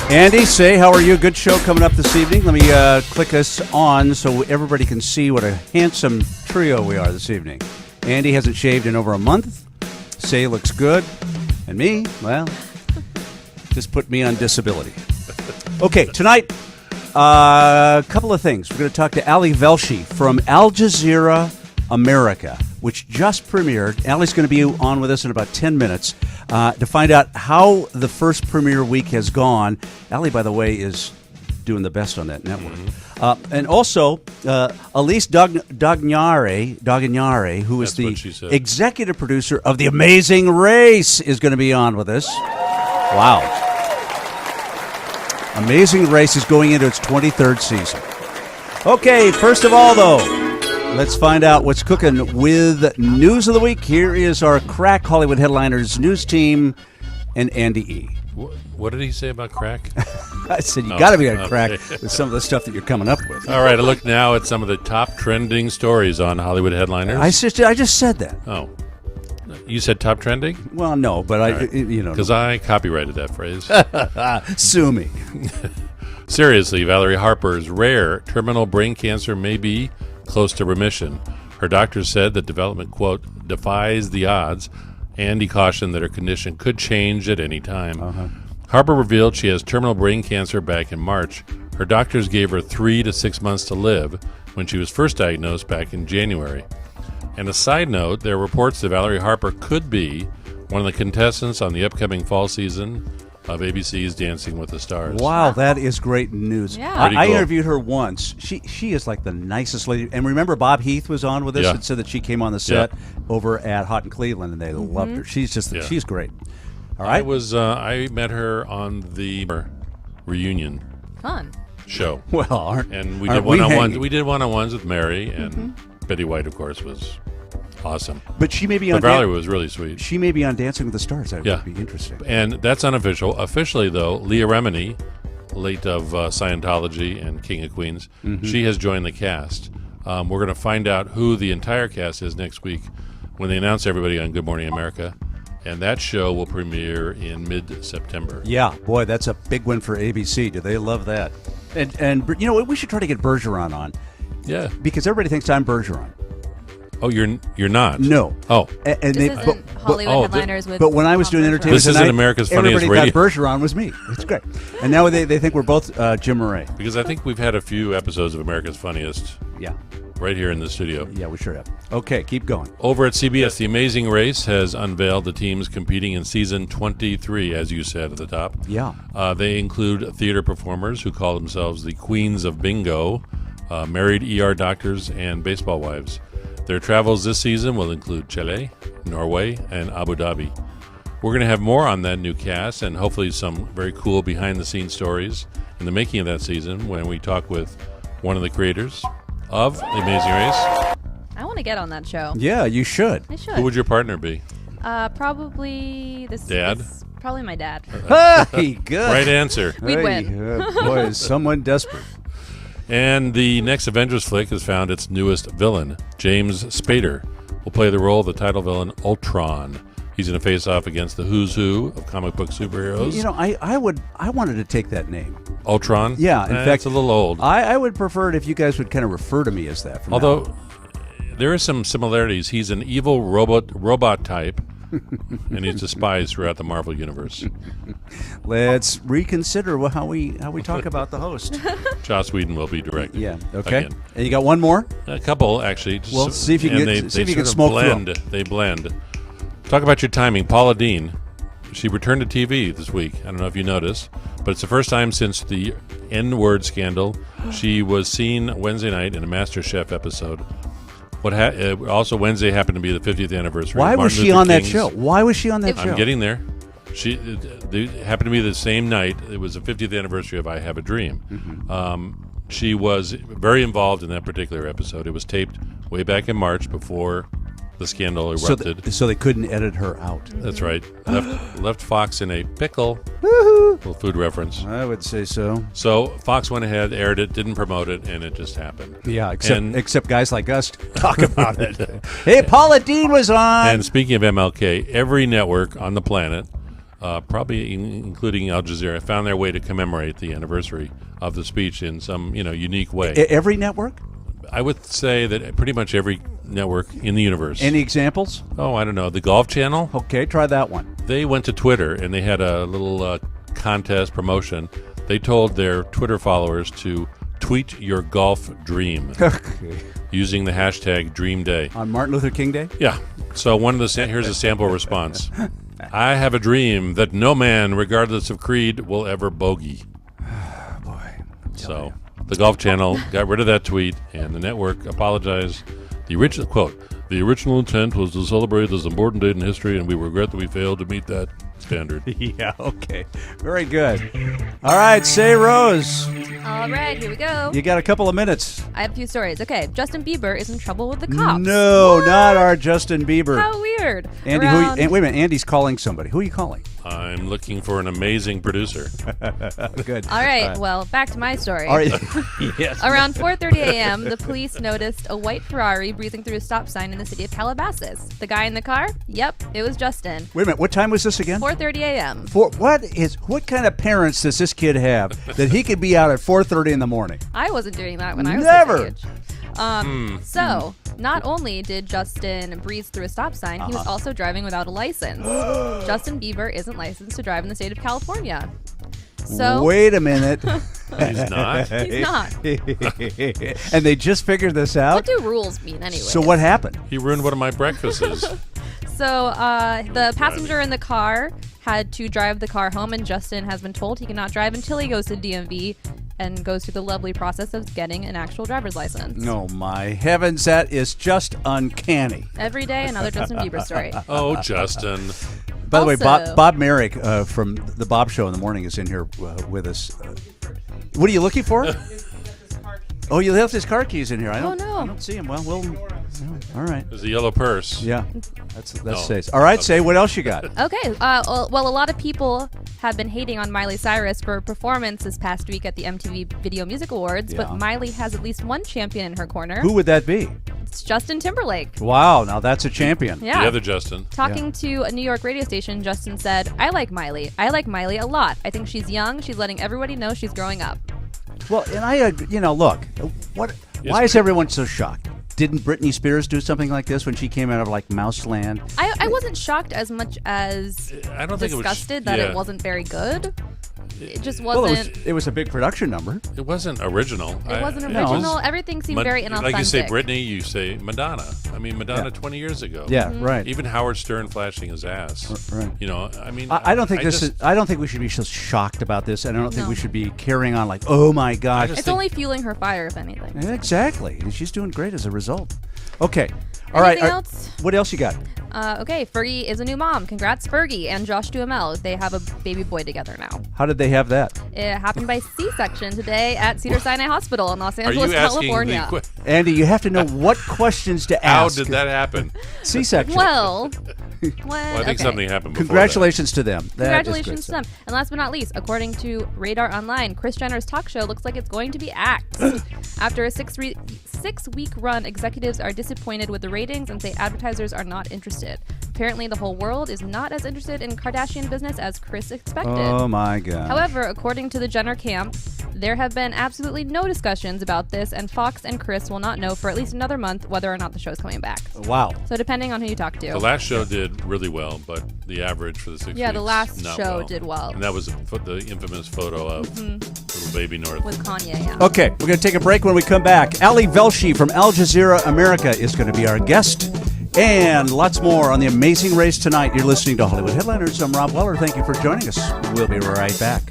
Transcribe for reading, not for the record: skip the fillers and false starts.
Andy, say, how are you? Good show coming up this evening. Let me click us on so everybody can see what a handsome trio we are this evening. Andy hasn't shaved in over a month. Say looks good. And me, well, just put me on disability. Okay, tonight, a couple of things. We're going to talk to Ali Velshi from Al Jazeera America, which just premiered. Ali's going to be on with us in about 10 minutes to find out how the first premiere week has gone. Ali, by the way, is doing the best on that network. And also, Elise Dagnare, who is the executive producer of The Amazing Race, is going to be on with us. Wow. Amazing Race is going into its 23rd season. Okay, first of all, though, let's find out what's cooking with News of the Week. Here is our crack Hollywood Headliners news team and Andy E. What did he say about crack? I said you got to be on crack with some of the stuff that you're coming up with. All right, I look now at some of the top trending stories on Hollywood Headliners. I just said that. Oh. You said top trending? Well, no, but Because I copyrighted that phrase. Sue me. Seriously, Valerie Harper's rare terminal brain cancer may be close to remission. Her doctors said that development, quote, defies the odds, and he cautioned that her condition could change at any time. Harper revealed she has terminal brain cancer back in March. Her doctors gave her 3 to 6 months to live when she was first diagnosed back in January. And a side note, there are reports that Valerie Harper could be one of the contestants on the upcoming fall season of ABC's Dancing with the Stars. Wow, that is great news. Yeah. I interviewed her once. She is like the nicest lady. And remember, Bob Heath was on with us and said that she came on the set over at Hot in Cleveland, and they loved her. She's just she's great. All right. I met her on the reunion show. Well, and we did one-on-ones. We did one-on-ones with Mary, and Betty White, of course, was awesome. But she may be on. Valerie was really sweet. She may be on Dancing with the Stars. That would be interesting. And that's unofficial. Officially, though, Leah Remini, late of Scientology and King of Queens, she has joined the cast. We're going to find out who the entire cast is next week when they announce everybody on Good Morning America. And that show will premiere in mid-September. Yeah, boy, that's a big one for ABC. Do they love that? And you know, we should try to get Bergeron on. Yeah. Because everybody thinks I'm Bergeron. Oh, you're not? No. Oh. And this isn't Hollywood Headliners with... But when I was doing entertainment this isn't America's Funniest Radio. Everybody thought Bergeron was me. It's great. And now they think we're both Jim Murray. Because I think we've had a few episodes of America's Funniest. Yeah. Right here in the studio. Yeah, we sure have. Okay, keep going. Over at CBS, The Amazing Race has unveiled the teams competing in season 23, as you said at the top. Yeah. They include theater performers who call themselves the Queens of Bingo, married ER doctors, and baseball wives. Their travels this season will include Chile, Norway, and Abu Dhabi. We're going to have more on that new cast and hopefully some very cool behind-the-scenes stories in the making of that season when we talk with one of the creators of The Amazing Race. I want to get on that show. Yeah, you should. I should. Who would your partner be? Probably Dad? Probably my dad. Hey, good. Right answer. We'd win. Boy, is someone desperate. And the next Avengers flick has found its newest villain. James Spader will play the role of the title villain, Ultron. He's going to face off against the who's who of comic book superheroes. You know, I wanted to take that name. Ultron? Yeah, in fact, it's a little old. I would prefer it if you guys would kind of refer to me as that. Although there are some similarities. He's an evil robot type, and he's despised throughout the Marvel universe. Let's reconsider how we talk about the host. Joss Whedon will be directing. Yeah. Okay. Again. And you got one more? A couple, actually. Well, see if you can smoke blend. They blend. Talk about your timing. Paula Deen, she returned to TV this week. I don't know if you noticed, but it's the first time since the N-word scandal. She was seen Wednesday night in a MasterChef episode. Also, Wednesday happened to be the 50th anniversary. Why was she on that show? Why was she on that show? I'm getting there. They happened to be the same night. It was the 50th anniversary of I Have a Dream. She was very involved in that particular episode. It was taped way back in March before the scandal erupted. So they couldn't edit her out. That's right. Left Fox in a pickle. Little food reference. I would say so. So Fox went ahead, aired it, didn't promote it, and it just happened. Yeah, except guys like us talk about it. Hey, Paula Deen was on. And speaking of MLK, every network on the planet probably including Al Jazeera, found their way to commemorate the anniversary of the speech in some unique way. Every network? I would say that pretty much every network in the universe. Any examples? Oh, I don't know. The Golf Channel? Okay, try that one. They went to Twitter and they had a little contest promotion. They told their Twitter followers to tweet your golf dream Okay. using the hashtag Dream Day. On Martin Luther King Day? Yeah. So here's a sample response. I have a dream that no man, regardless of creed, will ever bogey. Boy. So the Golf Channel got rid of that tweet, and the network apologized. The original quote: "The original intent was to celebrate this important date in history, and we regret that we failed to meet that standard." Yeah, okay. Very good. All right, say Rose. All right, here we go. You got a couple of minutes. I have a few stories. Okay, Justin Bieber is in trouble with the cops. No, not our Justin Bieber. How weird. Andy, Around- wait a minute. Andy's calling somebody. Who are you calling? I'm looking for an amazing producer. Good. All right, well, back to my story. All right. Yes. Around 4:30 a.m., the police noticed a white Ferrari breezing through a stop sign in the city of Calabasas. The guy in the car? Yep, it was Justin. Wait a minute. What time was this again? 4:30 a.m. What kind of parents does this kid have that he could be out at 4:30 in the morning? I wasn't doing that when I was Never. that age. So, not only did Justin breeze through a stop sign, he was also driving without a license. Justin Bieber isn't licensed to drive in the state of California. So, Wait a minute. He's not. he's not. And they just figured this out. What do rules mean anyway? So what happened? He ruined one of my breakfasts. So, the passenger in the car had to drive the car home, and Justin has been told he cannot drive until he goes to DMV and goes through the lovely process of getting an actual driver's license. Oh my heavens, that is just uncanny. Every day, another Justin Bieber story. Oh, Justin. By the way, Also- Bob Merrick from the Bob Show in the morning is in here with us. What are you looking for? Oh, you left his car keys in here. I don't see him. Well, all right. There's a yellow purse. Yeah, that's No. safe. All right, say what else you got? Okay, well, a lot of people have been hating on Miley Cyrus for her performance this past week at the MTV Video Music Awards, Yeah. but Miley has at least one champion in her corner. Who would that be? It's Justin Timberlake. Wow, now that's a champion. Yeah. The other Justin. Talking to a New York radio station, Justin said, I like Miley. I like Miley a lot. I think she's young. She's letting everybody know she's growing up. Well, and look, why is everyone so shocked? Didn't Britney Spears do something like this when she came out of like Mouseland? I wasn't shocked as much as I don't think it was. disgusted that yeah. it wasn't very good. It just Well, wasn't. it was a big production number. It wasn't original. It wasn't No. original. Everything seemed very inauthentic. Like you say Britney, you say Madonna. I mean, Madonna 20 years ago. Yeah, Mm-hmm. right. Even Howard Stern flashing his ass. Right. I mean, I don't think just- I don't think we should be so shocked about this, and I don't think No. we should be carrying on like, oh my gosh. just It's think- only fueling her fire, if anything. Exactly, and she's doing great as a result. Okay, all right. Anything else? What else you got? Okay, Fergie is a new mom. Congrats, Fergie and Josh Duhamel. They have a baby boy together now. How did they have that? It happened by C-section today at Cedar-Sinai Hospital in Los Are Angeles, you asking California. Andy, you have to know what questions to How ask. did that happen? C-section. Well, Well, I think okay. something happened before Congratulations to them. That is great Congratulations to them. And last but not least, according to Radar Online, Kris Jenner's talk show looks like it's going to be axed. After a six-week run, executives are disappointed with the ratings and say advertisers are not interested. Apparently, the whole world is not as interested in Kardashian business as Kris expected. Oh my God. However, according to the Jenner camp, there have been absolutely no discussions about this, and Fox and Kris will not know for at least another month whether or not the show is coming back. Wow. So depending on who you talk to. The last show did really well, but the average for the 6 Yeah, the weeks, last not show well. did well. And that was the infamous photo of little baby North. With Kanye, yeah. Okay, we're going to take a break. When we come back, Ali Velshi from Al Jazeera America is going to be our guest. And lots more on the amazing race tonight. You're listening to Hollywood Headliners. I'm Rob Weller. Thank you for joining us. We'll be right back.